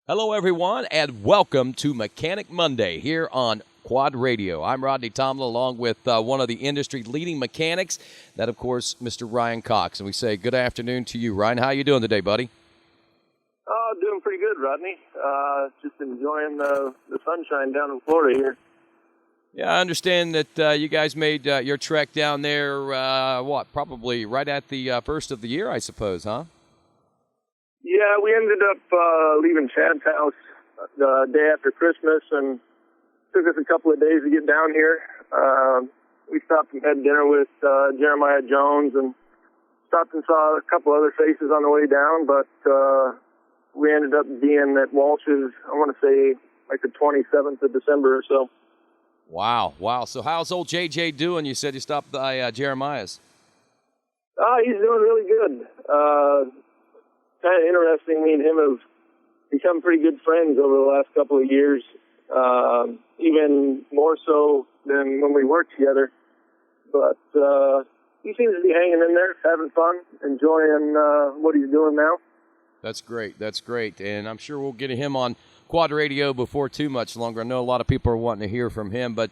Hello, everyone, and welcome to Mechanic Monday here on Quad Radio. I'm Rodney Tomlin, along with one of the industry-leading mechanics, that, of course, Mr. Ryan Cox. And we say good afternoon to you, Ryan. How you doing today, buddy? Doing pretty good, Rodney. Just enjoying the sunshine down in Florida here. Yeah, I understand that you guys made your trek down there, probably right at the first of the year, I suppose, huh? Yeah, we ended up leaving Chad's house the day after Christmas, and took us a couple of days to get down here. We stopped and had dinner with Jeremiah Jones, and stopped and saw a couple other faces on the way down, but we ended up being at Walsh's, I want to say, like the 27th of December or so. Wow. So how's old JJ doing? You said you stopped by Jeremiah's. He's doing really good. Kind of interesting. Me and him have become pretty good friends over the last couple of years, even more so than when we worked together. But he seems to be hanging in there, having fun, enjoying what he's doing now. That's great. And I'm sure we'll get him on Quad Radio before too much longer. I know a lot of people are wanting to hear from him. But,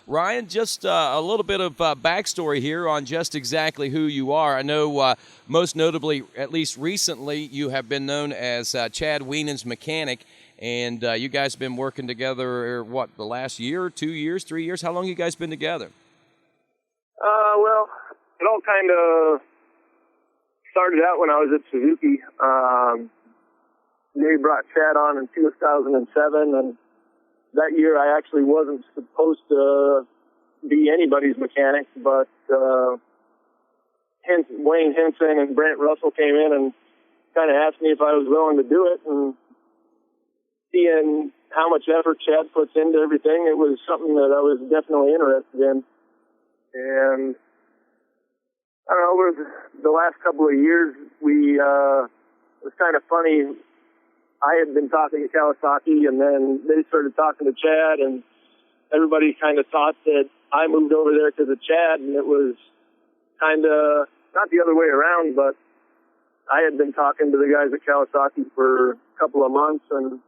Ryan, just a little bit of backstory here on just exactly who you are. I know most notably, at least recently, you have been known as Chad Wienen's mechanic. And you guys have been working together, the last year, 2 years, 3 years? How long have you guys been together? Well, it all kind of started out when I was at Suzuki. They brought Chad on in 2007, and that year I actually wasn't supposed to be anybody's mechanic, but Wayne Henson and Brent Russell came in and kind of asked me if I was willing to do it, and seeing how much effort Chad puts into everything, it was something that I was definitely interested in. And I don't know, over the last couple of years, it was kind of funny. I had been talking to Kawasaki, and then they started talking to Chad, and everybody kind of thought that I moved over there because of Chad, and it was kind of not the other way around, but I had been talking to the guys at Kawasaki for a couple of months, and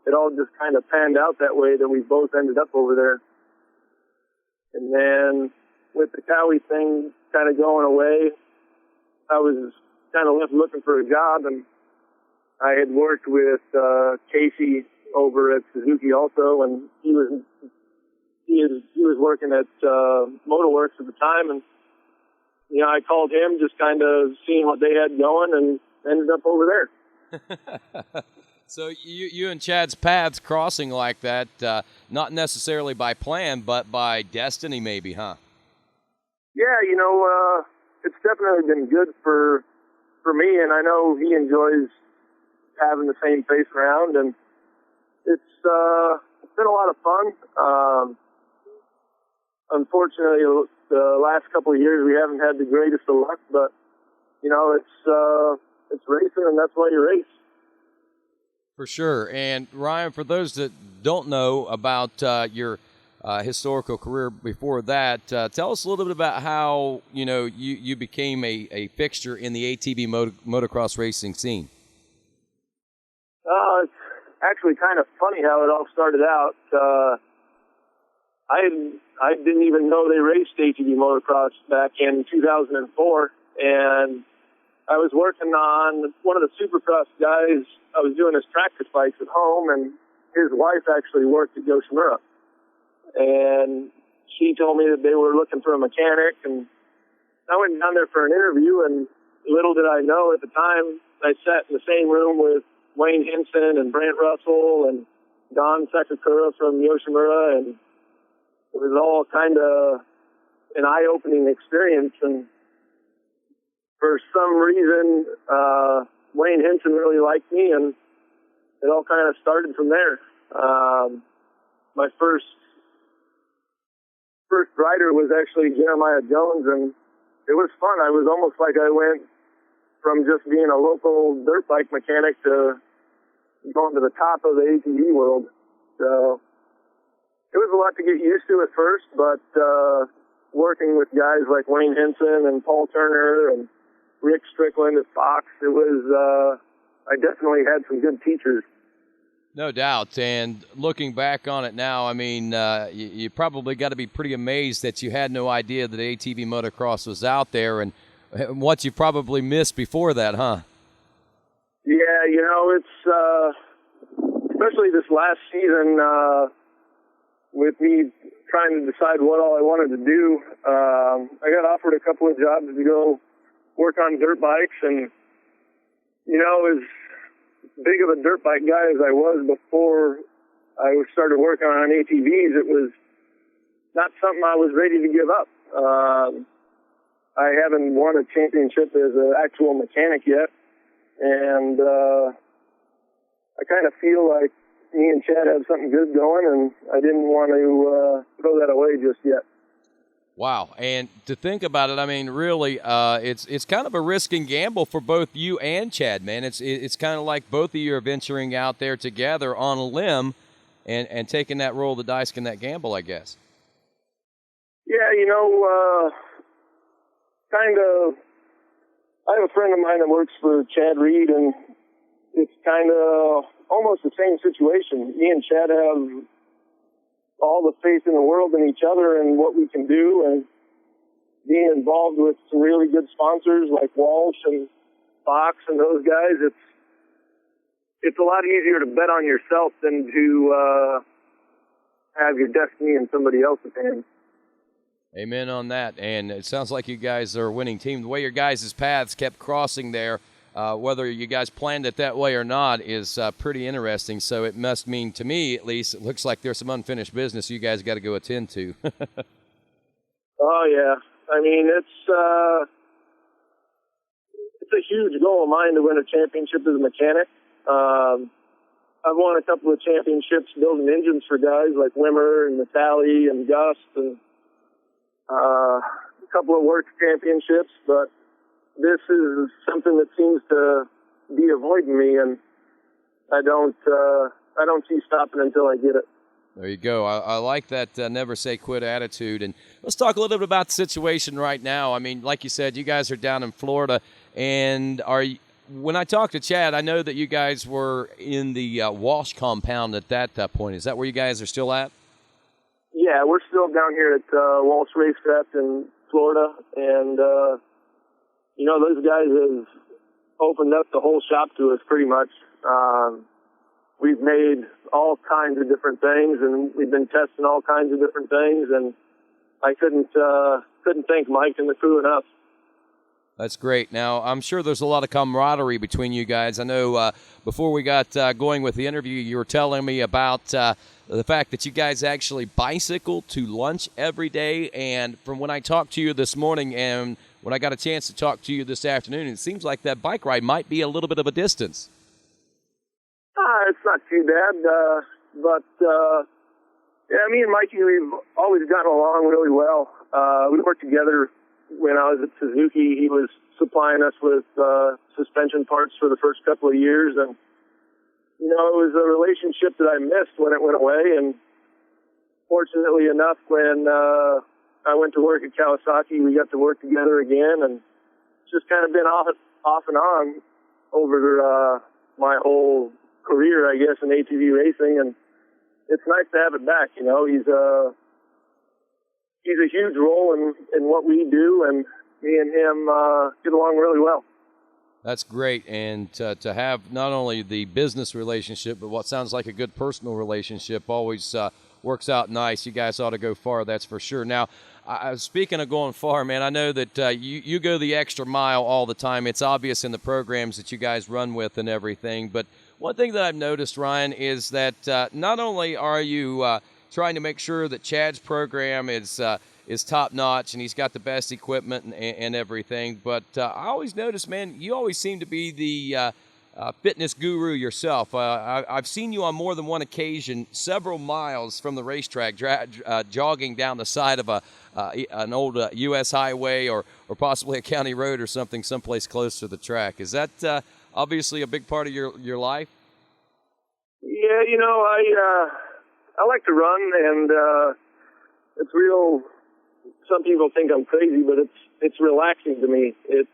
it all just kind of panned out that way that we both ended up over there. And then with the Cowie thing kind of going away, I was kind of left looking for a job, and I had worked with Casey over at Suzuki also, and he was working at Motorworks at the time, and I called him, just kind of seeing what they had going, and ended up over there. So you and Chad's paths crossing like that, not necessarily by plan, but by destiny, maybe, huh? Yeah, it's definitely been good for me, and I know he enjoys having the same face around, and it's been a lot of fun. Unfortunately, the last couple of years we haven't had the greatest of luck, but it's racing, and that's why you race. For sure. And Ryan, for those that don't know about your historical career before that, tell us a little bit about how you became a fixture in the ATV motocross racing scene. It's actually kind of funny how it all started out. I didn't even know they raced ATV motocross back in 2004, and I was working on one of the Supercross guys. I was doing his practice bikes at home, and his wife actually worked at Yoshimura. And she told me that they were looking for a mechanic, and I went down there for an interview, and little did I know at the time, I sat in the same room with Wayne Henson and Brent Russell and Don Sakakura from Yoshimura, and it was all kind of an eye-opening experience. And for some reason, Wayne Henson really liked me, and it all kind of started from there. My first rider was actually Jeremiah Jones, and it was fun. I was almost like I went from just being a local dirt bike mechanic to going to the top of the ATV world. So it was a lot to get used to at first, but working with guys like Wayne Henson and Paul Turner and Rick Strickland at Fox, it was I definitely had some good teachers. No doubt. And looking back on it now, I mean, you probably got to be pretty amazed that you had no idea that ATV motocross was out there and what you probably missed before that, huh? Yeah, you know, it's especially this last season with me trying to decide what all I wanted to do. I got offered a couple of jobs to go work on dirt bikes, and, you know, as big of a dirt bike guy as I was before I started working on ATVs, it was not something I was ready to give up. I haven't won a championship as an actual mechanic yet, and I kind of feel like me and Chad have something good going, and I didn't want to throw that away just yet. Wow. And to think about it, I mean, really, it's kind of a risk and gamble for both you and Chad, man. It's kind of like both of you are venturing out there together on a limb and taking that roll of the dice and that gamble, I guess. Yeah, you know, kind of, I have a friend of mine that works for Chad Reed, and it's kind of almost the same situation. Me and Chad have all the faith in the world in each other and what we can do, and being involved with some really good sponsors like Walsh and Fox and those guys, it's a lot easier to bet on yourself than to have your destiny in somebody else's hands. Amen on that. And it sounds like you guys are a winning team. The way your guys' paths kept crossing there, whether you guys planned it that way or not, is pretty interesting. So it must mean, to me at least, it looks like there's some unfinished business you guys got to go attend to. Oh, yeah. I mean, it's a huge goal of mine to win a championship as a mechanic. I've won a couple of championships building engines for guys like Wimmer and Natali and Gust, and a couple of work championships, but this is something that seems to be avoiding me, and I don't see stopping until I get it. There you go. I like that never say quit attitude. And let's talk a little bit about the situation right now. I mean, like you said, you guys are down in Florida, and when I talked to Chad, I know that you guys were in the Walsh compound at that point. Is that where you guys are still at? Yeah, we're still down here at Walsh Racecraft in Florida, and you know, those guys have opened up the whole shop to us pretty much. We've made all kinds of different things, and we've been testing all kinds of different things, and I couldn't thank Mike and the crew enough. That's great. Now, I'm sure there's a lot of camaraderie between you guys. I know before we got going with the interview, you were telling me about the fact that you guys actually bicycle to lunch every day. And from when I talked to you this morning and when I got a chance to talk to you this afternoon, it seems like that bike ride might be a little bit of a distance. It's not too bad, but yeah, me and Mikey, we've always gotten along really well. We worked together when I was at Suzuki. He was supplying us with suspension parts for the first couple of years, and you know, it was a relationship that I missed when it went away. And fortunately enough, when I went to work at Kawasaki, we got to work together again, and it's just kind of been off and on over my whole career, I guess, in ATV racing, and it's nice to have it back. You know, he's a huge role in what we do, and me and him get along really well. That's great, and to have not only the business relationship, but what sounds like a good personal relationship always works out nice. You guys ought to go far, that's for sure. Now, speaking of going far, man, I know that you go the extra mile all the time. It's obvious in the programs that you guys run with and everything, but one thing that I've noticed, Ryan, is that not only are you trying to make sure that Chad's program is top-notch and he's got the best equipment and everything, but I always notice, man, you always seem to be the fitness guru yourself. I've seen you on more than one occasion, several miles from the racetrack, jogging down the side of an old U.S. highway or possibly a county road or something someplace close to the track. Is that obviously a big part of your life? Yeah, you know, I like to run, and it's real. Some people think I'm crazy, but it's relaxing to me. It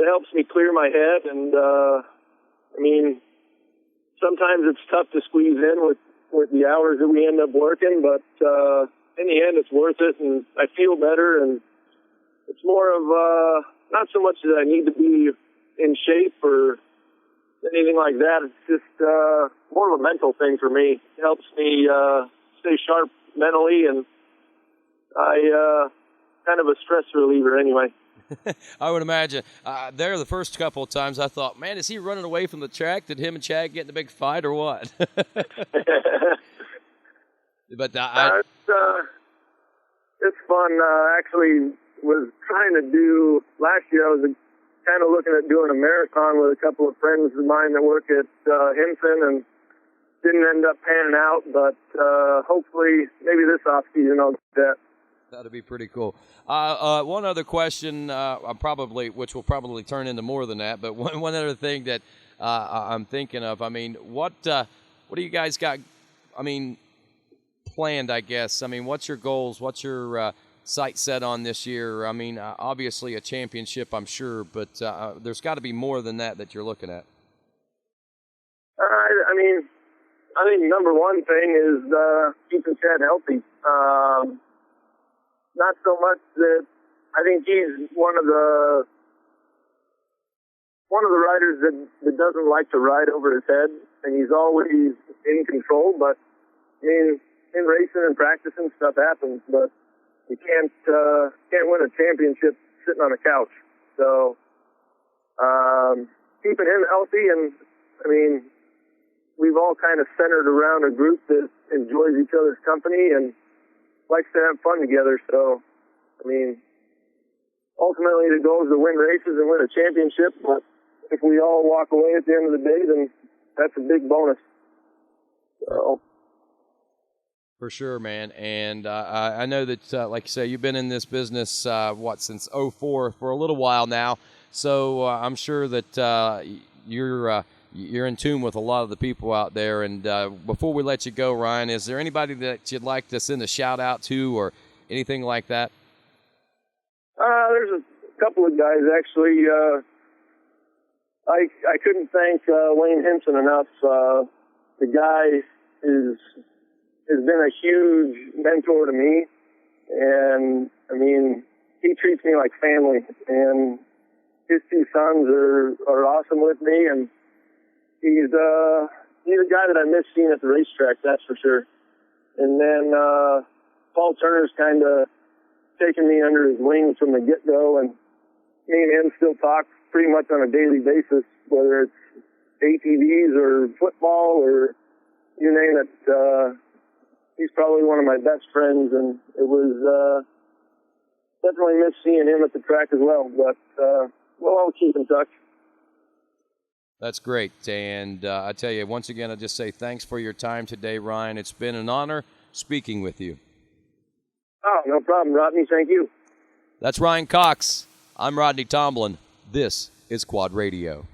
helps me clear my head, and I mean, sometimes sometimes it's tough to squeeze in with the hours that we end up working, but in the end, it's worth it, and I feel better, and it's more of not so much that I need to be in shape or anything like that. It's just more of a mental thing for me. It helps me stay sharp mentally, and I kind of a stress reliever anyway. I would imagine. There, the first couple of times, I thought, man, is he running away from the track? Did him and Chad get in a big fight or what? But it's fun. Actually, was trying to do last year. I was kind of looking at doing a marathon with a couple of friends of mine that work at Henson, and didn't end up panning out. But hopefully, maybe this off season I'll do that. That'd be pretty cool. One other question, which will probably turn into more than that, but one other thing that I'm thinking of. I mean, what do you guys got? I mean, planned, I guess. I mean, what's your goals? What's your sight set on this year? I mean, obviously a championship, I'm sure, but there's got to be more than that you're looking at. I mean, I think number one thing is keeping Chad healthy. Not so much that I think he's one of the riders that doesn't like to ride over his head, and he's always in control. But I mean, in racing and practicing, stuff happens, but you can't win a championship sitting on a couch. So keeping him healthy, and I mean, we've all kind of centered around a group that enjoys each other's company and likes to have fun together. So, I mean, ultimately the goal is to win races and win a championship, but if we all walk away at the end of the day, then that's a big bonus. So. For sure, man. And I know that, like you say, you've been in this business, since 2004, for a little while now. So I'm sure that you're in tune with a lot of the people out there. And before we let you go, Ryan, is there anybody that you'd like to send a shout out to or anything like that? There's a couple of guys, actually. I couldn't thank Wayne Henson enough. The guy has been a huge mentor to me. And, I mean, he treats me like family. And his two sons are awesome with me. And he's a guy that I miss seeing at the racetrack, that's for sure. And then Paul Turner's kind of taken me under his wing from the get-go, and me and him still talk pretty much on a daily basis, whether it's ATVs or football or you name it. He's probably one of my best friends, and it was definitely miss seeing him at the track as well. But we'll all keep in touch. That's great. And I tell you, once again, I just say thanks for your time today, Ryan. It's been an honor speaking with you. Oh, no problem, Rodney. Thank you. That's Ryan Cox. I'm Rodney Tomlin. This is Quad Radio.